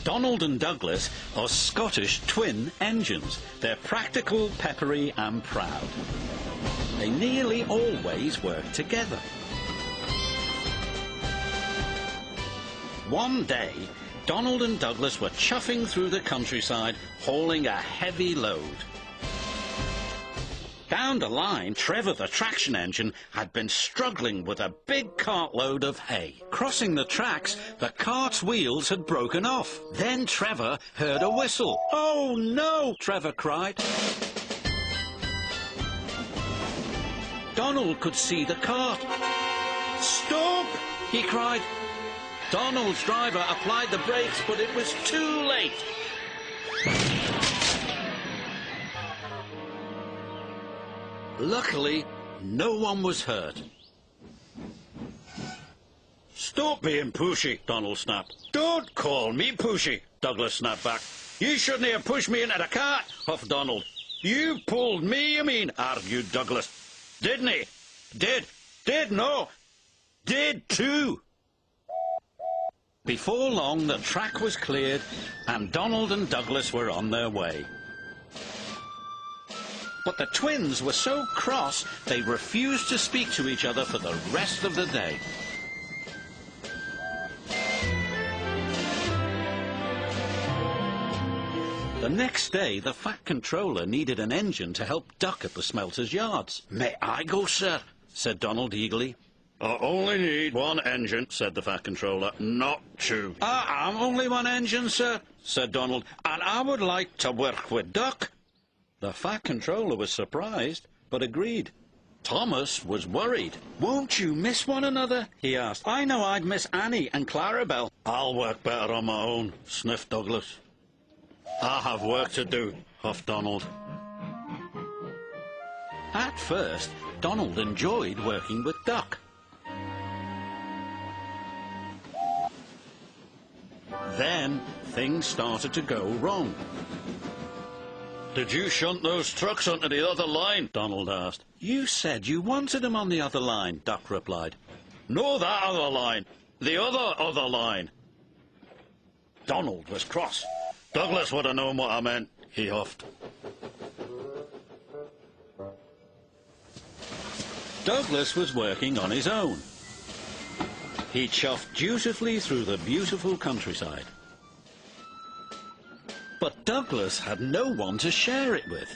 Donald and Douglas are Scottish twin engines. They're practical, peppery and proud. They nearly always work together. One day, Donald and Douglas were chuffing through the countryside, hauling a heavy load. Down the line, Trevor the traction engine had been struggling with a big cartload of hay. Crossing the tracks, the cart's wheels had broken off. Then Trevor heard a whistle. "Oh no!" Trevor cried. Donald could see the cart. "Stop!" he cried. Donald's driver applied the brakes, but it was too late. Luckily, no one was hurt. "Stop being pushy," Donald snapped. "Don't call me pushy," Douglas snapped back. "You shouldn't have pushed me into the cart," huffed Donald. "You pulled me, you mean," argued Douglas. "Didn't he?" Did, no. Did too." Before long, the track was cleared and Donald and Douglas were on their way. But the twins were so cross, they refused to speak to each other for the rest of the day. The next day, the Fat Controller needed an engine to help Duck at the smelter's yards. "May I go, sir?" said Donald eagerly. "I only need one engine," said the Fat Controller, "not two." "I'm only one engine, sir," said Donald, "and I would like to work with Duck." The Fat Controller was surprised, but agreed. Thomas was worried. "Won't you miss one another?" he asked. "I know I'd miss Annie and Clarabelle." "I'll work better on my own," sniffed Douglas. "I have work to do," huffed Donald. At first, Donald enjoyed working with Duck. Then things started to go wrong. "Did you shunt those trucks onto the other line?" Donald asked. "You said you wanted them on the other line," Duck replied. "No, that other line. The other line." Donald was cross. "Douglas would have known what I meant," he huffed. Douglas was working on his own. He chuffed dutifully through the beautiful countryside. But Douglas had no one to share it with.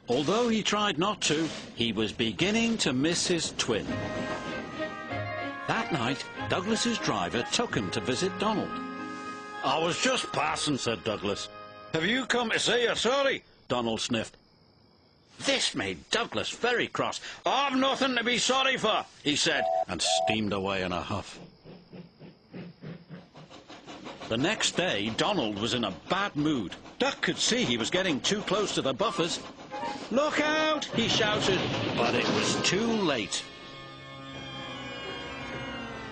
Although he tried not to, he was beginning to miss his twin. That night, Douglas's driver took him to visit Donald. "I was just passing," said Douglas. "Have you come to say you're sorry?" Donald sniffed. This made Douglas very cross. "I've nothing to be sorry for," he said, and steamed away in a huff. The next day, Donald was in a bad mood. Duck could see he was getting too close to the buffers. "Look out!" he shouted, but it was too late.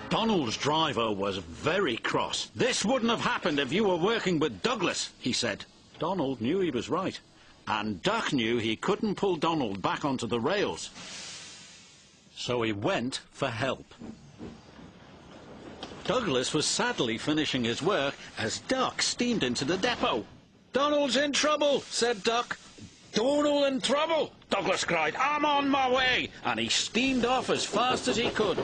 Donald's driver was very cross. "This wouldn't have happened if you were working with Douglas," he said. Donald knew he was right, and Duck knew he couldn't pull Donald back onto the rails. So he went for help. Douglas was sadly finishing his work as Duck steamed into the depot. "Donald's in trouble," said Duck. "Donald in trouble!" Douglas cried. "I'm on my way!" And he steamed off as fast as he could.